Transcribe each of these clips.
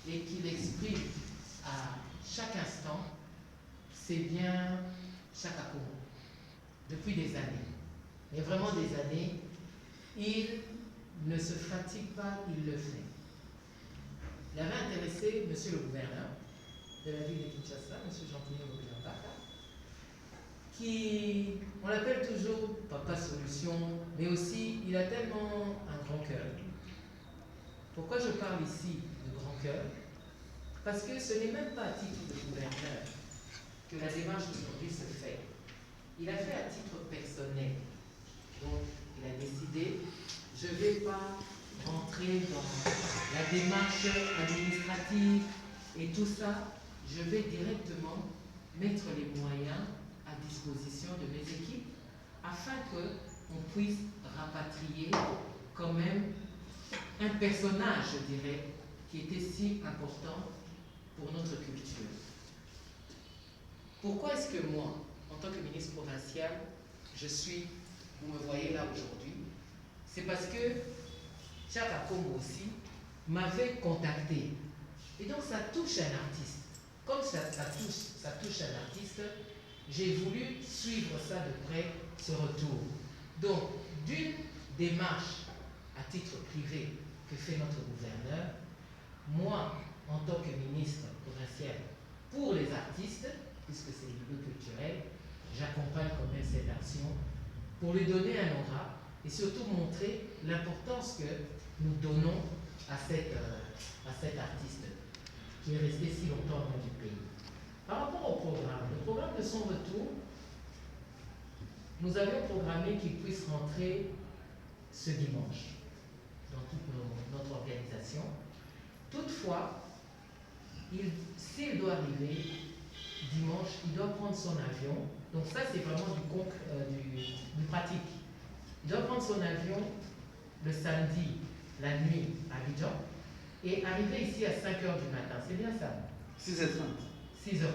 et qu'il exprime à chaque instant, c'est bien Chaka Komo. Depuis des années, mais vraiment des années, il ne se fatigue pas, il le fait. Il avait intéressé monsieur le gouverneur de la ville de Kinshasa, monsieur Jean-Pierre Baka, qui, on l'appelle toujours Papa Solution, mais aussi il a tellement un grand cœur. Pourquoi je parle ici de grand cœur? Parce que ce n'est même pas à titre de gouverneur que la démarche d'aujourd'hui se fait. Il a fait à titre personnel. Donc, il a décidé, je ne vais pas rentrer dans la démarche administrative et tout ça, je vais directement mettre les moyens à disposition de mes équipes afin qu'on puisse rapatrier quand même un personnage, je dirais, qui était si important pour notre culture. Pourquoi est-ce que moi, en tant que ministre provincial, vous me voyez là aujourd'hui? C'est parce que Chaka Komo aussi m'avait contacté. Et donc ça touche un artiste. Comme ça touche un artiste, j'ai voulu suivre ça de près, ce retour. Donc, d'une démarche à titre privé que fait notre gouverneur, moi, en tant que ministre provincial pour les artistes, puisque c'est le milieu culturel, j'accompagne quand même cette action pour lui donner un aura et surtout montrer l'importance que nous donnons à cet artiste qui est resté si longtemps dans du pays. Par rapport au programme, le programme de son retour, nous avions programmé qu'il puisse rentrer ce dimanche dans toute notre organisation. Toutefois, s'il doit arriver dimanche, il doit prendre son avion. Donc ça, c'est vraiment du pratique. Il doit prendre son avion le samedi, la nuit, à Abidjan, et arriver ici à 5 h du matin. C'est bien ça? 6h30. 6h30.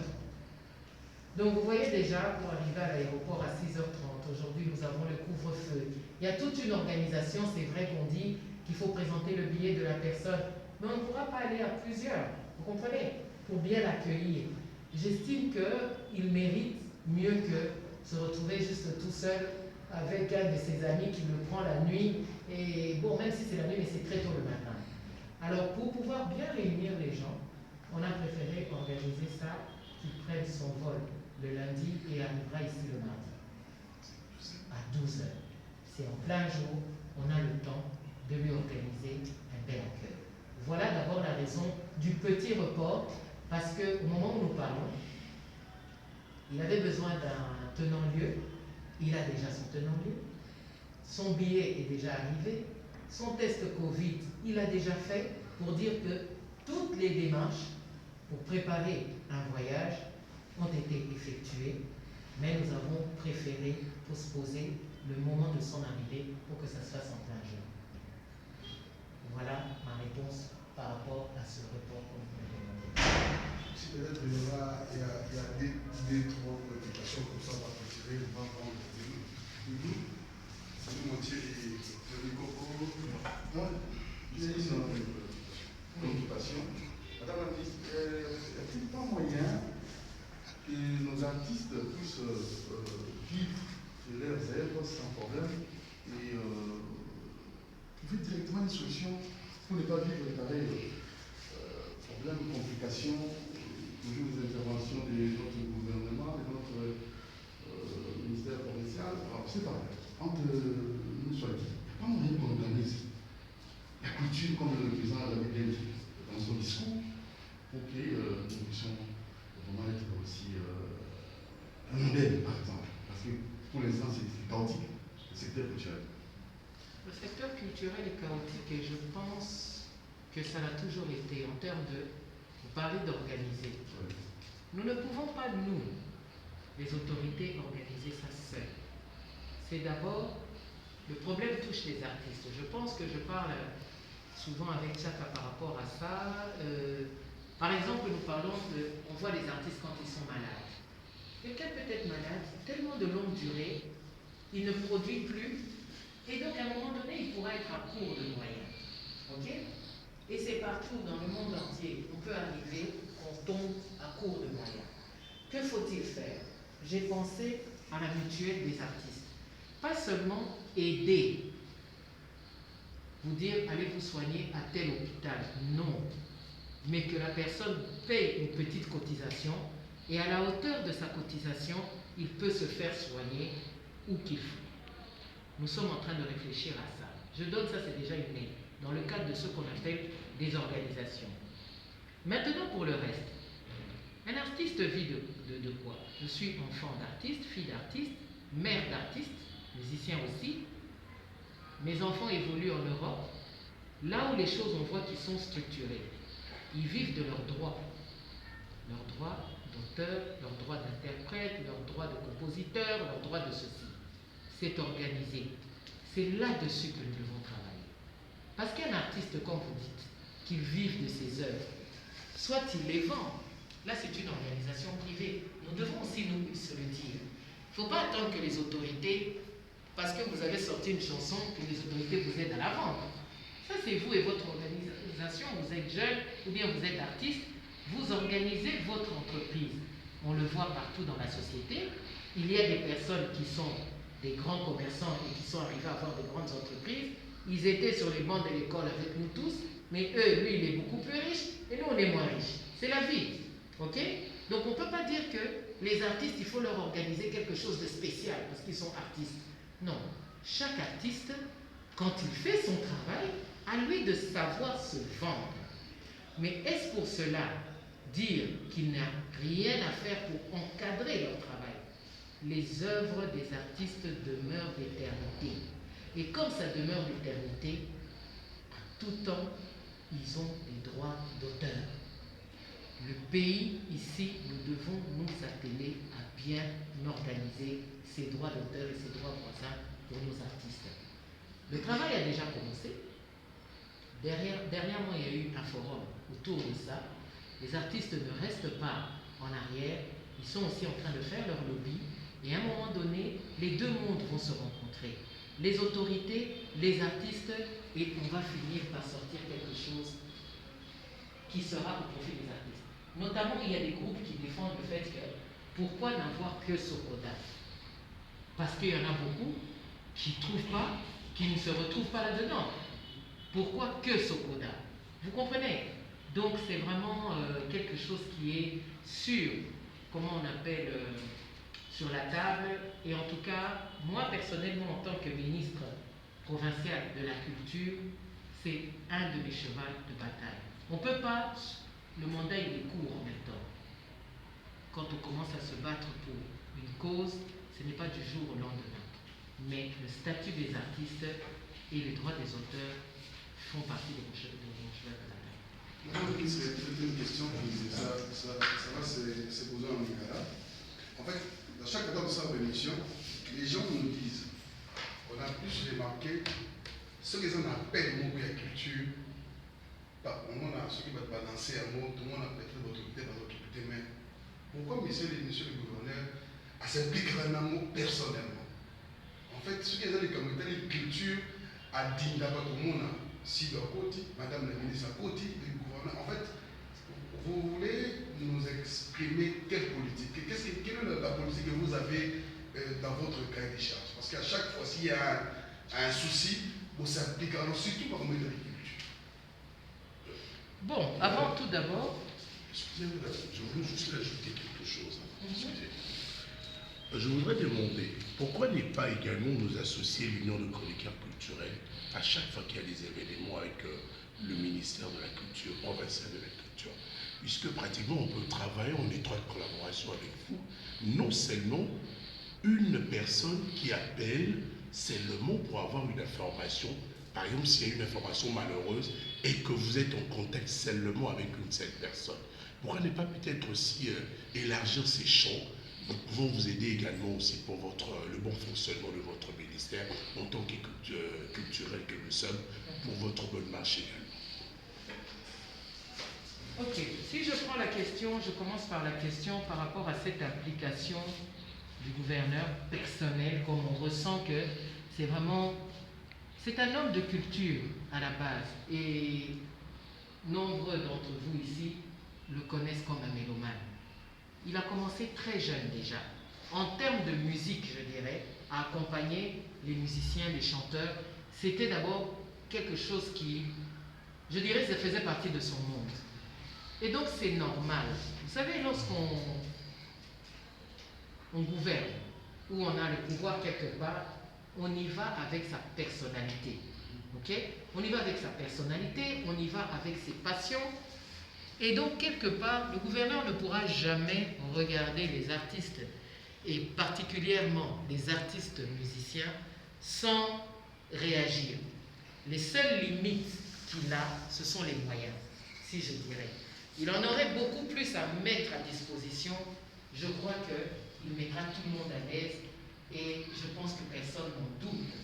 Donc vous voyez déjà, pour arriver à l'aéroport à 6h30, aujourd'hui nous avons le couvre-feu. Il y a toute une organisation, c'est vrai qu'on dit qu'il faut présenter le billet de la personne, mais on ne pourra pas aller à plusieurs, vous comprenez, pour bien l'accueillir. J'estime qu'il mérite mieux que se retrouver juste tout seul avec un de ses amis qui le prend la nuit, et bon, même si c'est la nuit, mais c'est très tôt le matin. Alors pour pouvoir bien réunir les gens, on a préféré organiser ça, qu'il prenne son vol le lundi et arrivera ici le mardi à 12 h. C'est en plein jour, on a le temps de lui organiser un bel accueil. Voilà d'abord la raison du petit report, parce qu'au moment où nous parlons, il avait besoin d'un tenant-lieu, il a déjà son tenant-lieu, son billet est déjà arrivé, son test Covid, il a déjà fait, pour dire que toutes les démarches pour préparer un voyage ont été effectuées, mais nous avons préféré postposer le moment de son arrivée pour que ça se fasse en plein jour. Voilà ma réponse par rapport à ce report qu'on vous a demandé. Peut-être qu'il y a des trois préoccupations comme ça, on va retirer, on va prendre le moitié du coco. J'ai une préoccupation. Madame la ministre, est-il pas moyen que nos artistes puissent vivre de leurs œuvres sans problème et trouver directement une solution pour ne pas vivre de pareils problèmes, complications, toujours les interventions de notre gouvernement, de notre ministère provincial. Alors, c'est pas entre nous soit dit, il n'y a pas moyen qu'on organise la culture comme le président l'avait dit dans son discours pour que nous puissions vraiment être aussi un modèle, par exemple. Parce que pour l'instant, c'est chaotique, le secteur culturel. Le secteur culturel est chaotique et je pense que ça l'a toujours été en termes de, vous parlez d'organiser. Oui. Nous ne pouvons pas, nous, les autorités, organiser ça seuls. C'est d'abord, le problème touche les artistes. Je pense que je parle souvent avec Chaka par rapport à ça. Par exemple, nous parlons on voit les artistes quand ils sont malades. Quelqu'un peut être malade, tellement de longue durée, il ne produit plus, et donc à un moment donné, il pourra être à court de moyens. Ok? Et c'est partout dans le monde entier. On peut arriver, on tombe à court de moyens. Que faut-il faire? J'ai pensé à la mutuelle des artistes. Pas seulement aider, vous dire allez vous soigner à tel hôpital, non. Mais que la personne paye une petite cotisation et à la hauteur de sa cotisation, il peut se faire soigner où qu'il faut. Nous sommes en train de réfléchir à ça. Je donne ça, c'est déjà une aide, dans le cadre de ce qu'on appelle des organisations. Maintenant, pour le reste, un artiste vit de quoi? Je suis enfant d'artiste, fille d'artiste, mère d'artiste, musicien aussi. Mes enfants évoluent en Europe, là où les choses, on voit qu'ils sont structurées. Ils vivent de leurs droits d'auteur, leurs droits d'interprète, leurs droits de compositeur, leurs droits de ceci. C'est organisé. C'est là-dessus que nous devons travailler. Parce qu'un artiste, quand vous dites qu'il vive de ses œuvres, soit il les vend, là c'est une organisation privée. Nous devons aussi nous se le dire. Il ne faut pas attendre que les autorités, parce que vous avez sorti une chanson, que les autorités vous aident à la vendre. Ça c'est vous et votre organisation, vous êtes jeune ou bien vous êtes artiste, vous organisez votre entreprise. On le voit partout dans la société. Il y a des personnes qui sont des grands commerçants et qui sont arrivés à avoir de grandes entreprises. Ils étaient sur les bancs de l'école avec nous tous, mais lui, il est beaucoup plus riche et nous, on est moins riches. C'est la vie. Ok? Donc, on ne peut pas dire que les artistes, il faut leur organiser quelque chose de spécial parce qu'ils sont artistes. Non. Chaque artiste, quand il fait son travail, à lui de savoir se vendre. Mais est-ce pour cela dire qu'il n'a rien à faire pour encadrer leur travail? Les œuvres des artistes demeurent d'éternité. Et comme ça demeure d'éternité, à tout temps, ils ont des droits d'auteur. Le pays, ici, nous devons nous atteler à bien organiser ces droits d'auteur et ces droits voisins pour nos artistes. Le travail a déjà commencé. Dernièrement, il y a eu un forum autour de ça. Les artistes ne restent pas en arrière, ils sont aussi en train de faire leur lobby. Et à un moment donné, les deux mondes vont se rencontrer. Les autorités, les artistes, et on va finir par sortir quelque chose qui sera au profit des artistes. Notamment, il y a des groupes qui défendent le fait que pourquoi n'avoir que Sokoda? Parce qu'il y en a beaucoup qui ne trouvent pas, qui ne se retrouvent pas là-dedans. Pourquoi que Sokoda? Vous comprenez? Donc c'est vraiment quelque chose qui est sur, comment on appelle, sur la table. Et en tout cas, moi personnellement, en tant que ministre provincial de la culture, c'est un de mes chevaux de bataille. On ne peut pas, le mandat il est court en même temps. Quand on commence à se battre pour une cause, ce n'est pas du jour au lendemain. Mais le statut des artistes et les droits des auteurs font partie de mon cheval de bataille. C'est une question qui ça va se poser en Nicaragua. En fait, dans chaque temps de sa émission, les gens nous disent, on a plus remarqué ce qu'ils en appellent mot et culture. On a ceux qui vont balancer un mot, tout le monde a peut-être votre autorité, mais pourquoi monsieur le gouverneur s'implique un mot personnellement? En fait, ce qu'ils ont les communautés de culture a dit d'abord tout le monde, si de côté, madame la ministre à côté, le gouverneur, en fait, vous voulez nous exprimer quelle politique? Quelle est la politique que vous avez dans votre cahier de charges? Parce qu'à chaque fois, s'il y a un souci, vous s'impliquez, alors surtout par le de l'agriculture. Bon, avant tout d'abord... Excusez-moi, je voulais juste ajouter quelque chose. Excusez. Je voudrais demander, pourquoi ne pas également nous associer l'Union de chroniqueurs culturels à chaque fois qu'il y a des événements avec le ministère de la Culture, provincial de la Culture, puisque pratiquement on peut travailler en étroite collaboration avec vous, non seulement une personne qui appelle seulement pour avoir une information, par exemple s'il y a une information malheureuse et que vous êtes en contact seulement avec une seule personne. Pourquoi ne pas peut-être aussi élargir ces champs? Nous pouvons vous aider également aussi pour le bon fonctionnement de votre ministère en tant que culturel que nous sommes, pour votre bonne marche également. Ok, si je prends la question, je commence par la question par rapport à cette application du gouverneur personnel, comme on ressent que c'est vraiment... C'est un homme de culture à la base. Et nombreux d'entre vous ici le connaissent comme un mélomane. Il a commencé très jeune déjà, en termes de musique, je dirais, à accompagner les musiciens, les chanteurs. C'était d'abord quelque chose qui, je dirais, ça faisait partie de son monde. Et donc c'est normal. Vous savez, lorsqu'on gouverne, où on a le pouvoir quelque part, on y va avec sa personnalité. Ok? On y va avec sa personnalité, on y va avec ses passions. Et donc, quelque part, le gouverneur ne pourra jamais regarder les artistes, et particulièrement les artistes musiciens, sans réagir. Les seules limites qu'il a, ce sont les moyens, si je dirais. Il en aurait beaucoup plus à mettre à disposition. Je crois qu'il mettra tout le monde à l'aise et je pense que personne n'en doute.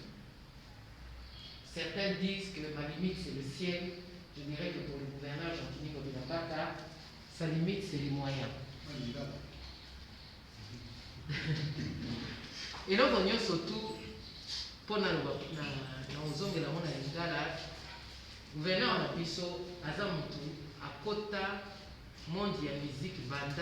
Certains disent que ma limite c'est le ciel. Je dirais que pour le gouverneur Jean-Denis Ngobila-Mbatha, sa limite c'est les moyens. Et là, on surtout pour na ozongela mona lingala gouverneur na biso aza mutu akota monde ya musique banda